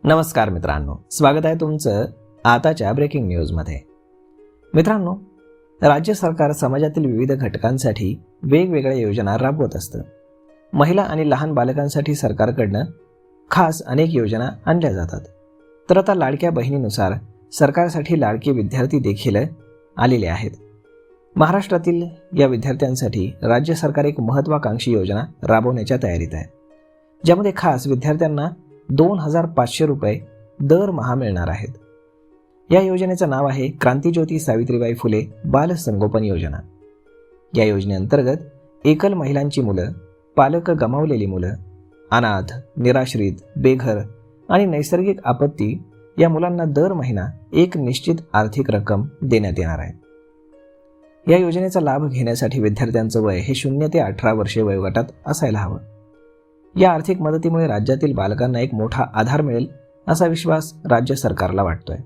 नमस्कार मित्रांनो, स्वागत आहे तुमचं आताच्या ब्रेकिंग न्यूजमध्ये। मित्रांनो, राज्य सरकार समाजातील विविध घटकांसाठी वेगवेगळ्या योजना राबवत असतं। महिला आणि लहान बालकांसाठी सरकारकडनं खास अनेक योजना आणल्या जातात। तर आता लाडक्या बहिणीनुसार सरकारसाठी लाडके विद्यार्थी देखील आलेले आहेत। महाराष्ट्रातील या विद्यार्थ्यांसाठी राज्य सरकार एक महत्त्वाकांक्षी योजना राबवण्याच्या तयारीत आहे, ज्यामध्ये खास विद्यार्थ्यांना 2500 रुपये दरमहा मिळणार आहेत। या योजनेचं नाव आहे क्रांतिज्योती सावित्रीबाई फुले बाल संगोपन योजना। या योजनेअंतर्गत एकल महिलांची मुलं, पालक गमावलेली मुलं, अनाथ, निराश्रित, बेघर आणि नैसर्गिक आपत्ती या मुलांना दर महिना एक निश्चित आर्थिक रक्कम देण्यात येणार आहे। या योजनेचा लाभ घेण्यासाठी विद्यार्थ्यांचं वय हे 0 ते 18 वर्षे वयोगटात असायला हवं। या आर्थिक मदतीमुळे राज्यातील बालकांना एक मोठा आधार मिळेल असा विश्वास राज्य सरकारला वाटतोय।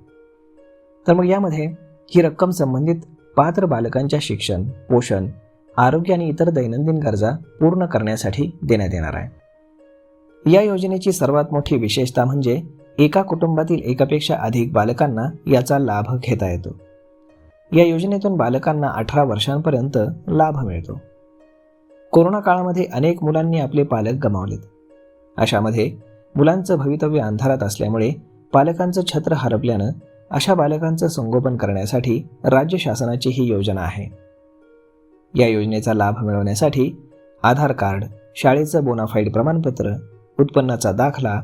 तर मग यामध्ये ही रक्कम संबंधित पात्र बालकांच्या शिक्षण, पोषण, आरोग्य आणि इतर दैनंदिन गरजा पूर्ण करण्यासाठी देण्यात येणार आहे। या योजनेची सर्वात मोठी विशेषता म्हणजे एका कुटुंबातील एकापेक्षा अधिक बालकांना याचा लाभ घेता येतो। या योजनेतून बालकांना 18 वर्षांपर्यंत लाभ मिळतो। कोरोना काळामध्ये अनेक मुलांनी आपले पालक गमावलेत। अशामध्ये मुलांचं भवितव्य अंधारात असल्यामुळे पालकांचं छत्र हरपल्यानं अशा बालकांचं संगोपन करण्यासाठी राज्य शासनाची ही योजना आहे। या योजनेचा लाभ मिळवण्यासाठी आधार कार्ड, शाळेचं बोनाफाईड प्रमाणपत्र, उत्पन्नाचा दाखला,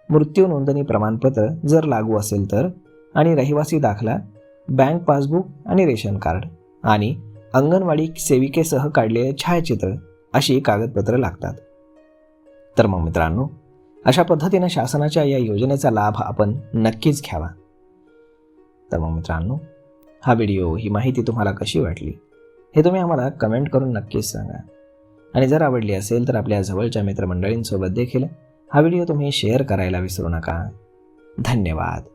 मृत्यू नोंदणी प्रमाणपत्र जर लागू असेल तर, आणि रहिवासी दाखला, बँक पासबुक आणि रेशन कार्ड आणि अंगणवाडी सेविकेसह काढलेले छायाचित्र अशी कागदपत्र लागतात। तर मग मित्रांनो, अशा पद्धतीने शासनाच्या या योजनेचा लाभ आपण नक्कीच घ्यावा। तर मग मित्रांनो, हा व्हिडिओ, ही माहिती तुम्हाला कशी वाटली हे तुम्ही आम्हाला कमेंट करून नक्कीच सांगा। आणि जर आवडली असेल तर आपल्या जवळच्या मित्रमंडळींसोबत देखील हा व्हिडिओ तुम्ही शेअर करायला विसरू नका। धन्यवाद।